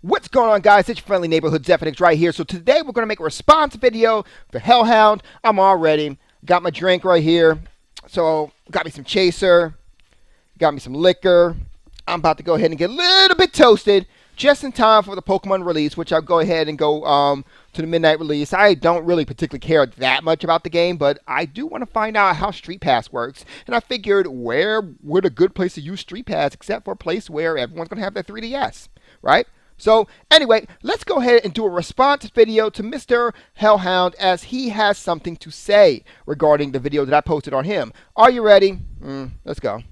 What's going on, guys? It's your friendly neighborhood Zephyrnix right here. So today we're going to make a response video for HellHound. I'm all ready. Got my drink right here. So got me some chaser. Got me some liquor. I'm about to go ahead and get a little bit toasted just in time for the Pokemon release, which I'll go ahead and go to the midnight release. I don't really particularly care that much about the game, but I do want to find out how Street Pass works. And I figured where would a good place to use Street Pass except for a place where everyone's going to have their 3DS, right? So anyway, let's go ahead and do a response video to Mr. HellHound as he has something to say regarding the video that I posted on him. Are you ready? Let's go.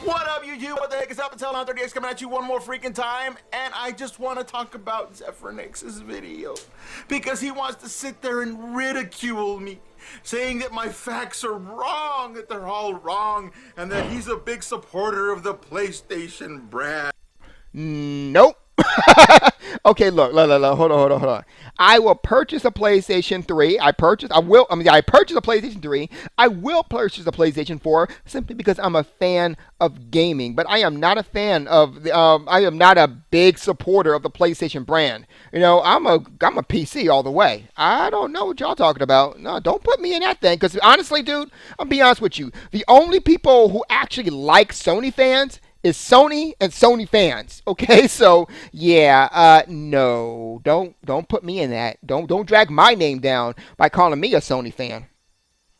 What up, YouTube? What the heck is up? It's HellHound 30X coming at you one more freaking time, and I just want to talk about Zephyrnix's video because he wants to sit there and ridicule me, saying that my facts are wrong, that they're all wrong, and that he's a big supporter of the PlayStation brand. Nope. Okay, look, hold on. I will purchase a PlayStation 3. I purchase a PlayStation 3. I will purchase a PlayStation 4 simply because I'm a fan of gaming. But I am not a fan of the. I am not a big supporter of the PlayStation brand. You know, I'm a PC all the way. I don't know what y'all talking about. No, don't put me in that thing. Because honestly, dude, I'll be honest with you. The only people who actually like Sony fans is Sony and Sony fans. Okay, so yeah, no, don't put me in that. Don't drag my name down by calling me a Sony fan.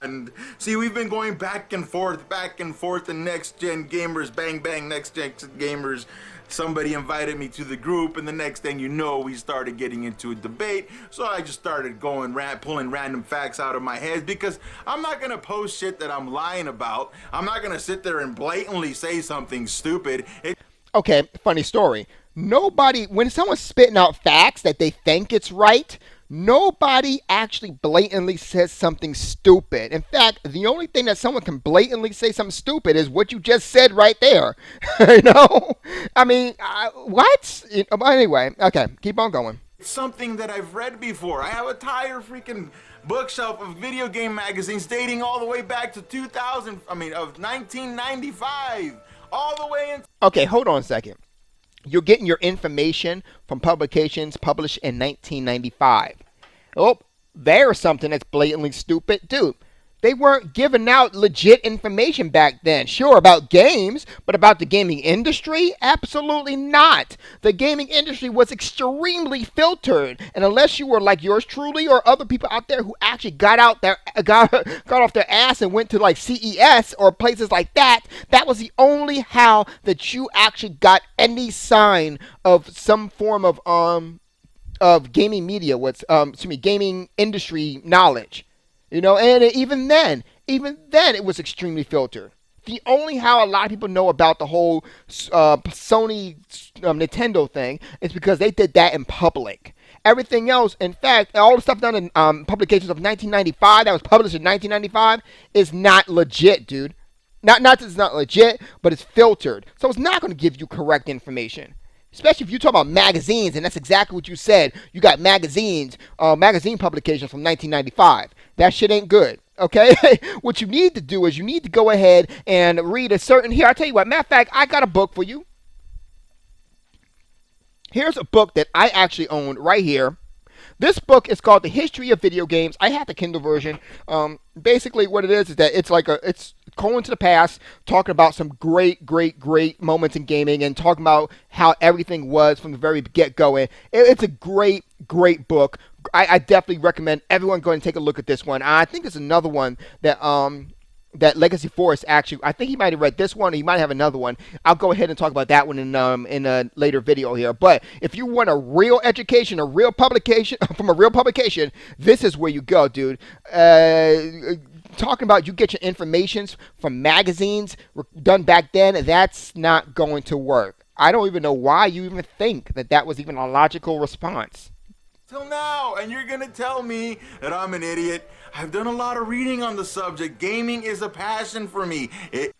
And see, we've been going back and forth, and next gen gamers, bang bang, next gen gamers. Somebody invited me to the group, and the next thing you know, we started getting into a debate. So I just started pulling random facts out of my head because I'm not gonna post shit that I'm lying about. I'm not gonna sit there and blatantly say something stupid. Okay, funny story. When someone's spitting out facts that they think it's right, nobody actually blatantly says something stupid. In fact, the only thing that someone can blatantly say something stupid is what you just said right there. You know? I mean, what? Anyway, okay, keep on going. It's something that I've read before. I have a entire freaking bookshelf of video game magazines dating all the way back to 1995. All the way in. Okay, hold on a second. You're getting your information from publications published in 1995. Oh, there's something that's blatantly stupid. Dude, they weren't giving out legit information back then. Sure, about games, but about the gaming industry? Absolutely not. The gaming industry was extremely filtered. And unless you were like yours truly or other people out there who actually got off their ass and went to like CES or places like that, that was the only how that you actually got any sign of some form of gaming media, gaming industry knowledge. You know, and even then, it was extremely filtered. The only how a lot of people know about the whole Sony Nintendo thing is because they did that in public. Everything else, in fact, all the stuff done in publications of 1995 that was published in 1995 is not legit, dude. Not that it's not legit, but it's filtered. So it's not going to give you correct information. Especially if you talk about magazines, and that's exactly what you said. You got magazine publications from 1995. That shit ain't good, okay? What you need to do is you need to go ahead and read a certain... Here, I'll tell you what. Matter of fact, I got a book for you. Here's a book that I actually own right here. This book is called The History of Video Games. I have the Kindle version. Basically, what it is that it's going to the past, talking about some great moments in gaming and talking about how everything was from the very get-go. It's a great book. I definitely recommend everyone go and take a look at this one. I think there's another one that Legacy Forest actually, I think he might have read this one, or he might have another one. I'll go ahead and talk about that one in a later video here. But if you want a real education, a real publication, from a real publication, this is where you go, dude. Talking about you get your informations from magazines done back then, that's not going to work. I don't even know why you even think that was even a logical response. Till now, and you're gonna tell me that I'm an idiot. I've done a lot of reading on the subject. Gaming is a passion for me. It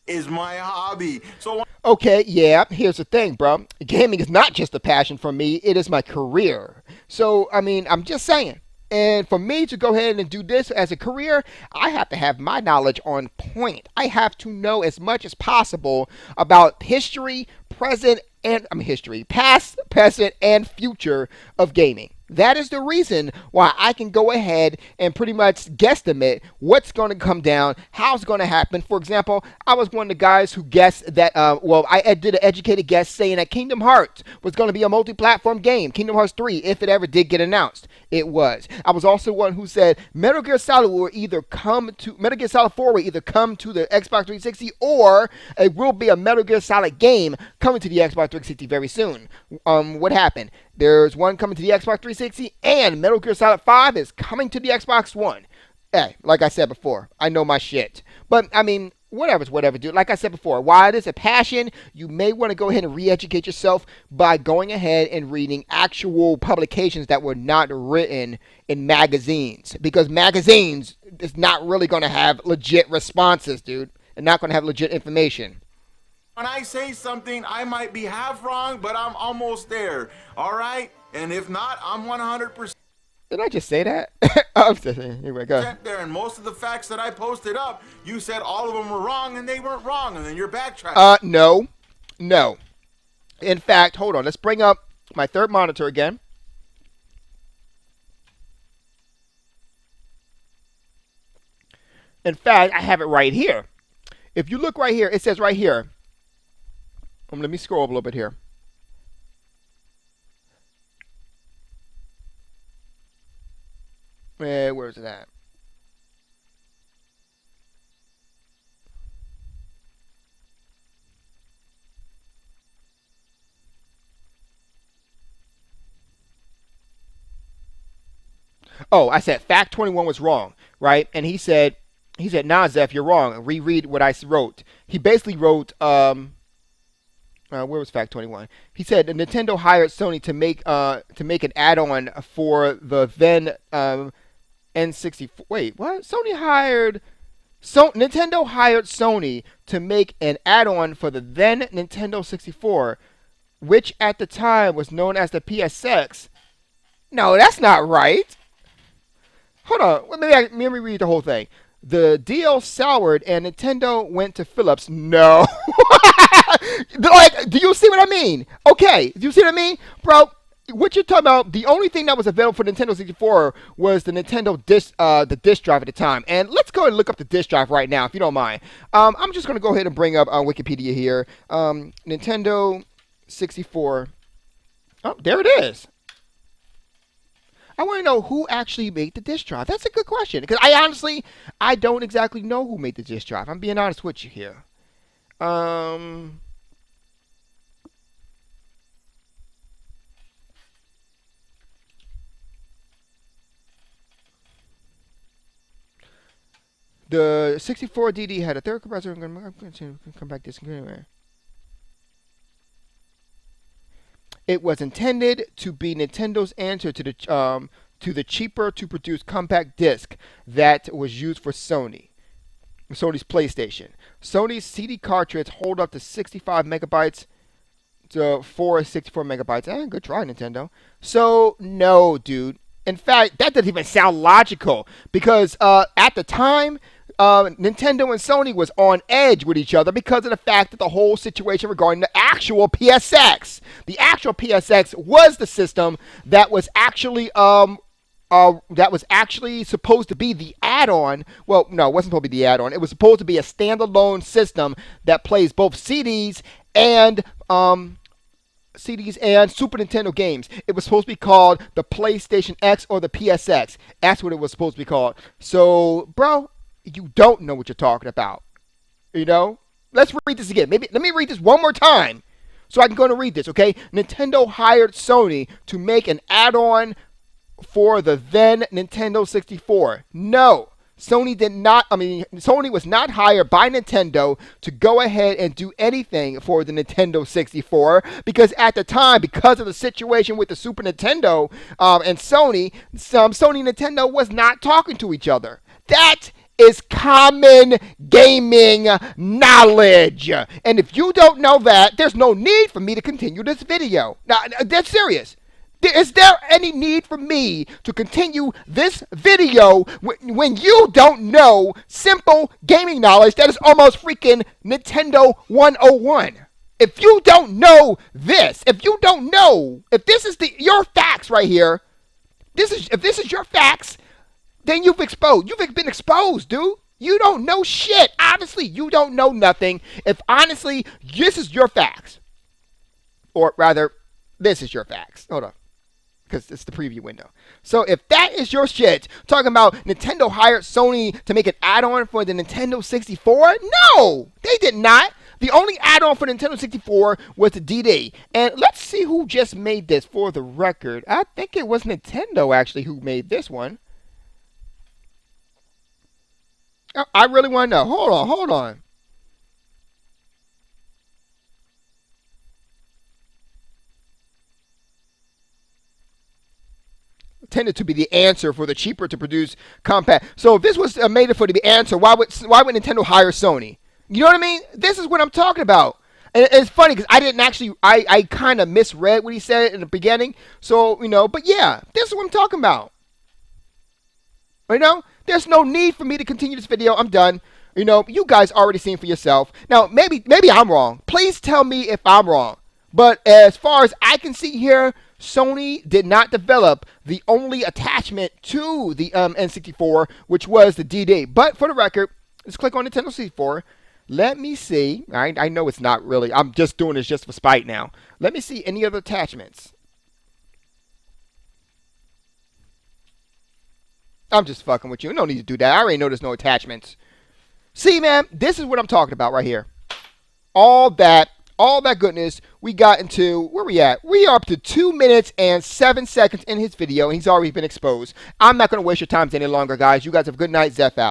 is my hobby. So okay, yeah, here's the thing, bro. Gaming is not just a passion for me, it is my career. So, I mean, I'm just saying. And for me to go ahead and do this as a career, I have to have my knowledge on point. I have to know as much as possible about history, present, and history, past, present, and future of gaming. That is the reason why I can go ahead and pretty much guesstimate what's going to come down, how it's going to happen. For example, I was one of the guys who guessed that, I did an educated guess saying that Kingdom Hearts was going to be a multi-platform game, Kingdom Hearts 3, if it ever did get announced. It was. I was also one who said Metal Gear Solid 4 will either come to the Xbox 360, or it will be a Metal Gear Solid game coming to the Xbox 360 very soon. What happened? There's one coming to the Xbox 360, and Metal Gear Solid 5 is coming to the Xbox One. Hey, like I said before, I know my shit. But, whatever's whatever, dude. Like I said before, while it is a passion, you may want to go ahead and re-educate yourself by going ahead and reading actual publications that were not written in magazines. Because magazines is not really going to have legit responses, dude. They're not going to have legit information. When I say something, I might be half wrong, but I'm almost there. All right? And if not, I'm 100%. Did I just say that? I'm just saying. Here we go. There, and most of the facts that I posted up, you said all of them were wrong, and they weren't wrong, and then you're backtracking. No. In fact, hold on. Let's bring up my third monitor again. In fact, I have it right here. If you look right here, it says right here. Let me scroll up a little bit here. Where is it at? Oh, I said fact 21 was wrong, right? And he said, nah, Zeph, you're wrong. Reread what I wrote. He basically wrote, where was fact 21? He said Nintendo hired Sony to make an add-on for the then N64. Wait, what? Nintendo hired Sony to make an add-on for the then Nintendo 64, which at the time was known as the PSX. No, that's not right. Hold on. Let me read the whole thing. The deal soured and Nintendo went to Philips. No. Like, do you see what I mean? Okay, do you see what I mean? Bro, what you're talking about, the only thing that was available for Nintendo 64 was the Nintendo disk drive at the time. And let's go and look up the disk drive right now, if you don't mind. I'm just going to go ahead and bring up Wikipedia here. Nintendo 64. Oh, there it is. I want to know who actually made the disk drive. That's a good question. Because I don't exactly know who made the disk drive. I'm being honest with you here. The 64 DD had a third compressor. I'm going to come back to this anyway. It was intended to be Nintendo's answer to the cheaper to produce compact disc that was used for Sony's PlayStation. Sony's CD cartridge hold up to 65 megabytes for 64 megabytes. Good try, Nintendo. So, no, dude. In fact, that doesn't even sound logical because at the time, Nintendo and Sony was on edge with each other because of the fact that the whole situation regarding the actual PSX. The actual PSX was the system that was actually supposed to be the add-on. Well, no, it wasn't supposed to be the add-on. It was supposed to be a standalone system that plays both CDs and Super Nintendo games. It was supposed to be called the PlayStation X or the PSX. That's what it was supposed to be called. So, bro, you don't know what you're talking about. You know? Let's read this again. Let me read this one more time so I can go and read this, okay? Nintendo hired Sony to make an add-on for the then Nintendo 64. No. Sony was not hired by Nintendo to go ahead and do anything for the Nintendo 64 because at the time, because of the situation with the Super Nintendo and Sony and Nintendo was not talking to each other. That is common gaming knowledge. And if you don't know that, there's no need for me to continue this video. Now, that's serious. Is there any need for me to continue this video when you don't know simple gaming knowledge that is almost freaking Nintendo 101? If you don't know this, if you don't know, if this is your facts right here, if this is your facts, then you've been exposed, dude. You don't know shit. Obviously, you don't know nothing. If honestly, this is your facts. Or rather, this is your facts. Hold on. Because it's the preview window. So if that is your shit, talking about Nintendo hired Sony to make an add-on for the Nintendo 64, no, they did not. The only add-on for Nintendo 64 was the DD. And let's see who just made this for the record. I think it was Nintendo actually who made this one. I really want to know. Hold on. Tended to be the answer for the cheaper to produce compact. So if this was made for the answer, why would Nintendo hire Sony? You know what I mean? This is what I'm talking about. And it's funny because I didn't actually, I kind of misread what he said in the beginning. So, you know, but yeah, this is what I'm talking about. You know, there's no need for me to continue this video. I'm done. You know, you guys already seen for yourself. Now, maybe I'm wrong. Please tell me if I'm wrong. But as far as I can see here, Sony did not develop the only attachment to the N64, which was the DD. But for the record, let's click on Nintendo 64. Let me see. I know it's not really. I'm just doing this just for spite now. Let me see any other attachments. I'm just fucking with you. No need to do that. I already know there's no attachments. See, man, this is what I'm talking about right here. All that goodness we got into, where we at? We are up to 2 minutes and 7 seconds in his video, and he's already been exposed. I'm not going to waste your time any longer, guys. You guys have a good night. Zeph out.